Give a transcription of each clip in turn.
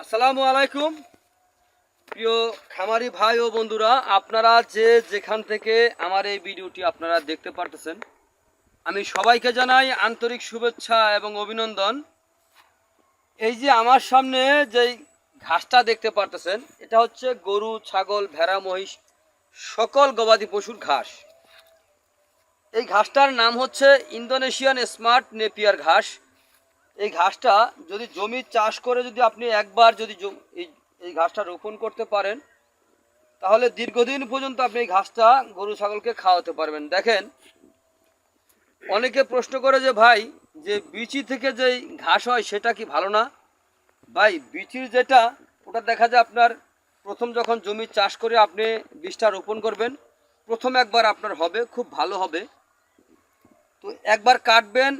আসসালামু আলাইকুম প্রিয় খামারি ভাই ও বন্ধুরা, আপনারা যে যেখান থেকে আমার এই ভিডিওটি আপনারা দেখতে পারতেছেন, আমি সবাইকে জানাই আন্তরিক শুভেচ্ছা এবং অভিনন্দন। এই যে আমার সামনে যেই ঘাসটা দেখতে পারতেছেন, এটা হচ্ছে গরু, ছাগল, ভেড়া, মহিষ সকল গবাদি পশুর ঘাস। এই ঘাসটার নাম হচ্ছে ইন্দোনেশিয়ান স্মার্ট নেপিয়ার ঘাস। এই ঘাসটা যদি জমি চাষ করে যদি আপনি একবার যদি এই ঘাসটা রোপণ করতে পারেন, তাহলে দীর্ঘদিন পর্যন্ত আপনি এই ঘাসটা গরু ছাগলকে খাওয়াতে পারবেন। দেখেন, অনেকে প্রশ্ন করে যে ভাই, যে বিচি থেকে যে ঘাস হয় সেটা কি ভালো না? ভাই, বিচির যেটা, ওটা দেখা যায় আপনার প্রথম যখন জমি চাষ করে আপনি বীজটা রোপণ করবেন, প্রথম একবার আপনার হবে, খুব ভালো হবে। তো একবার কাটবেন,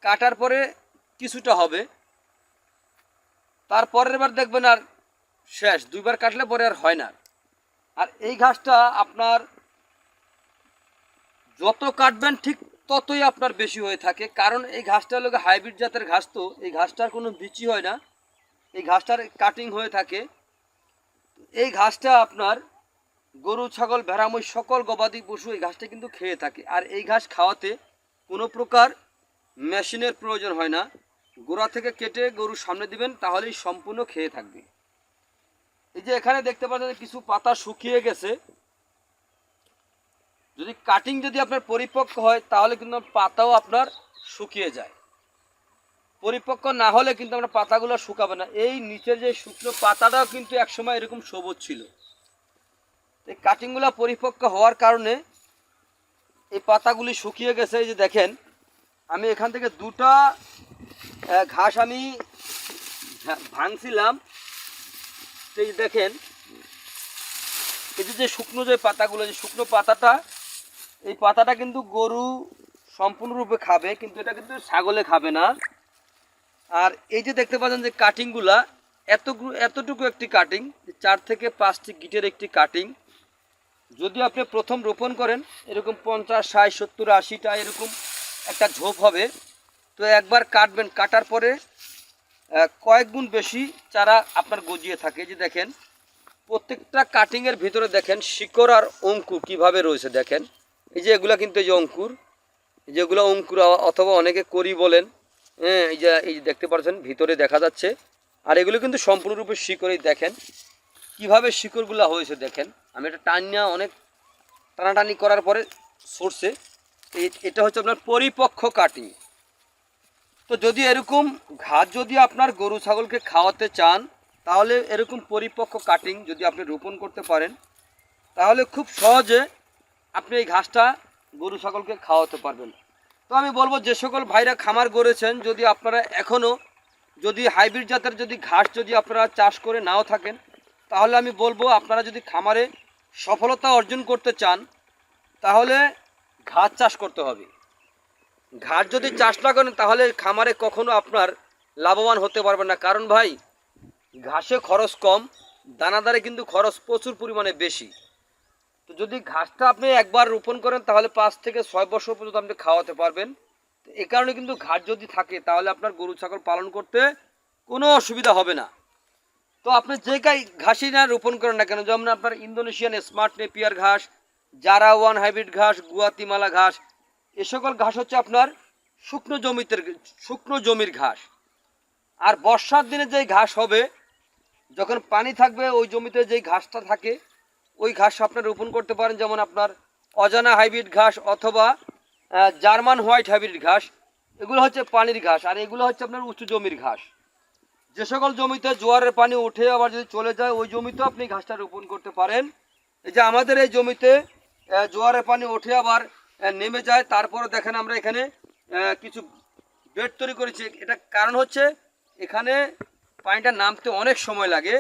কাটার পরে কিছুটা হবে, তারপরের বার দেখবেন আর শেষ, দুইবার কাটলে পরে আর হয় না। আর এই ঘাসটা আপনার যত কাটবেন ঠিক ততই আপনার বেশি হয়ে থাকে, কারণ এই ঘাসটা হলো হাইব্রিড জাতের ঘাস। তো এই ঘাসটার কোনো বিচি হয় না, এই ঘাসটার কাটিং হয়ে থাকে। এই ঘাসটা আপনার গরু, ছাগল, ভেড়া, মহিষ সকল গবাদি পশু এই ঘাসটা কিন্তু খেয়ে থাকে। আর এই ঘাস খাওয়াতে কোনো প্রকার মেশিনের প্রয়োজন হয় না, গোড়া থেকে কেটে গরুর সামনে দিবেন, তাহলেই সম্পূর্ণ খেয়ে থাকবে। এই যে এখানে দেখতে পাচ্ছেন কিছু পাতা শুকিয়ে গেছে, যদি কাটিং যদি আপনার পরিপক্ক হয় তাহলে কিন্তু পাতাও আপনার শুকিয়ে যায়। পরিপক্ক না হলে কিন্তু আমরা পাতাগুলো শুকাবে না। এই নিচের যে শুকনো পাতাটাও কিন্তু একসময় এরকম সবুজ ছিল। এই কাটিংগুলো পরিপক্ক হওয়ার কারণে এই পাতাগুলি শুকিয়ে গেছে। এই যে দেখেন, আমি এখান থেকে দুটা ঘাস আমি ভাঙছিলাম। এই যে দেখেন, এই যে শুকনো যে পাতাগুলো, যে শুকনো পাতাটা, এই পাতাটা কিন্তু গরু সম্পূর্ণরূপে খাবে, কিন্তু এটা কিন্তু ছাগলে খাবে না। আর এই যে দেখতে পাচ্ছেন যে কাটিংগুলা, এতটুকু একটি কাটিং, 4 থেকে 5টি গিটের একটি কাটিং। যদি আপনি প্রথম রোপণ করেন, এরকম 50, 60, 70, 80টা এরকম একটা ঝোপ হবে। তো একবার কাটবেন, কাটার পরে কয়েক গুণ বেশি চারা আপনার গজিয়ে থাকে। যে দেখেন, প্রত্যেকটা কাটিংয়ের ভিতরে দেখেন শিকড় আর অঙ্কুর কিভাবে রয়েছে। দেখেন, এই যে এগুলা কিন্তু এই যে অঙ্কুর, যেগুলো অঙ্কুর অথবা অনেকে করি বলেন, হ্যাঁ, এই যে দেখতে পাচ্ছেন ভিতরে দেখা যাচ্ছে। আর এগুলো কিন্তু সম্পূর্ণরূপে শিকড়ই। দেখেন কিভাবে শিকড়গুলো হয়েছে। দেখেন, আমি এটা টানিয়া অনেক টানাটানি করার পরে সরষে, এটা হচ্ছে আপনার পরিপক্ক কাটিং। তো যদি এরকম ঘাস যদি আপনার গরু ছাগলকে খাওয়াতে চান, তাহলে এরকম পরিপক্ক কাটিং যদি আপনি রোপণ করতে পারেন, তাহলে খুব সহজে আপনি এই ঘাসটা গরু ছাগলকে খাওয়াতে পারবেন। তো আমি বলবো, যে সকল ভাইরা খামার গড়েছেন, যদি আপনারা এখনও যদি হাইব্রিড জাতের যদি ঘাস যদি আপনারা চাষ করে নাও থাকেন, তাহলে আমি বলবো আপনারা যদি খামারে সফলতা অর্জন করতে চান, তাহলে ঘাস চাষ করতে হবে। ঘাস যদি চাষ না করেন, তাহলে খামারে কখনো আপনার লাভবান হতে পারবেন না। কারণ ভাই, ঘাসে খরচ কম, দানাদারে কিন্তু খরচ প্রচুর পরিমাণে বেশি। তো যদি ঘাসটা আপনি একবার রোপণ করেন, তাহলে 5 থেকে 6 বছর পর্যন্ত আপনি খাওয়াতে পারবেন। তো এই কারণে কিন্তু ঘাস যদি থাকে, তাহলে আপনার গরু ছাগল পালন করতে কোনো অসুবিধা হবে না। তো আপনি যে ঘাসই না রোপণ করেন না কেন, যেমন আপনার ইন্দোনেশিয়ান স্মার্ট নেপিয়ার ঘাস, জারা ওয়ান হাইব্রিড ঘাস, গুয়াতিমালা ঘাস, এ সকল ঘাস হচ্ছে আপনার শুকনো জমির ঘাস। আর বর্ষার দিনে যেই ঘাস হবে, যখন পানি থাকবে, ওই জমিতে যেই ঘাসটা থাকে, ওই ঘাস আপনার রোপণ করতে পারেন। যেমন আপনার অজানা হাইব্রিড ঘাস অথবা জার্মান হোয়াইট হাইব্রিড ঘাস, এগুলো হচ্ছে পানির ঘাস। আর এগুলো হচ্ছে আপনার উঁচু জমির ঘাস। যে সকল জমিতে জোয়ারের পানি উঠে আবার যদি চলে যায়, ওই জমিতেও আপনি ঘাসটা রোপণ করতে পারেন। এই যে আমাদের এই জমিতে জোয়ারের পানি উঠে আবার নেমে যায়, তারপরে দেখেন আমরা এখানে কিছু বেড তৈরি করেছি। এটা কারণ হচ্ছে এখানে পানিটা নামতে অনেক সময় লাগে,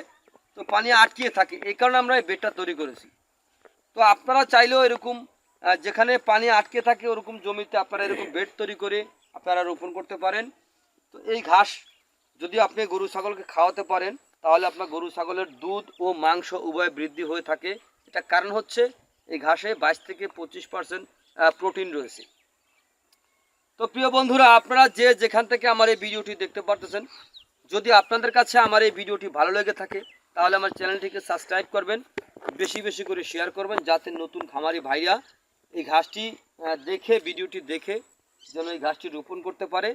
তো পানি আটকিয়ে থাকে, এই কারণে আমরা এই বেডটা তৈরি করেছি। তো আপনারা চাইলেও এরকম যেখানে পানি আটকে থাকে ওরকম জমিতে আপনারা এরকম বেড তৈরি করে আপনারা রোপণ করতে পারেন। তো এই ঘাস যদি আপনি গরু ছাগলকে খাওয়াতে পারেন, তাহলে আপনার গরু ছাগলের দুধ ও মাংস উভয় বৃদ্ধি হয়ে থাকে। এটা কারণ হচ্ছে এই ঘাসে 22 থেকে 25% প্রোটিন রয়েছে। তো প্রিয় বন্ধুরা, আপনারা যে যেখান থেকে আমার এই ভিডিওটি দেখতে পারতেছেন, যদি আপনাদের কাছে আমার এই ভিডিওটি ভালো লেগে থাকে তাহলে আমার চ্যানেলটিকে সাবস্ক্রাইব করবেন, বেশি বেশি করে শেয়ার করবেন, যাতে নতুন খামারি ভাইরা এই ঘাসটি দেখে, ভিডিওটি দেখে যেন এই ঘাসটি রোপণ করতে পারে,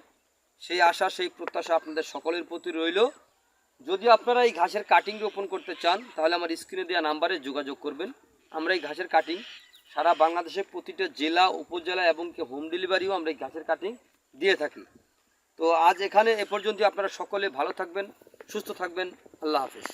সেই আশা সেই প্রত্যাশা আপনাদের সকলের প্রতি রইল। যদি আপনারা এই ঘাসের কাটিং রোপণ করতে চান তাহলে আমার স্ক্রিনে দেওয়া নাম্বারে যোগাযোগ করবেন। আমরা এই ঘাসের কাটিং সারা বাংলাদেশের প্রতিটা জেলা, উপজেলা এবং কি হোম ডেলিভারিও আমরা এই ঘাসের কাটিং দিয়ে থাকি। তো আজ এখানে এ পর্যন্ত, আপনারা সকলে ভালো থাকবেন, সুস্থ থাকবেন। আল্লাহ হাফেজ।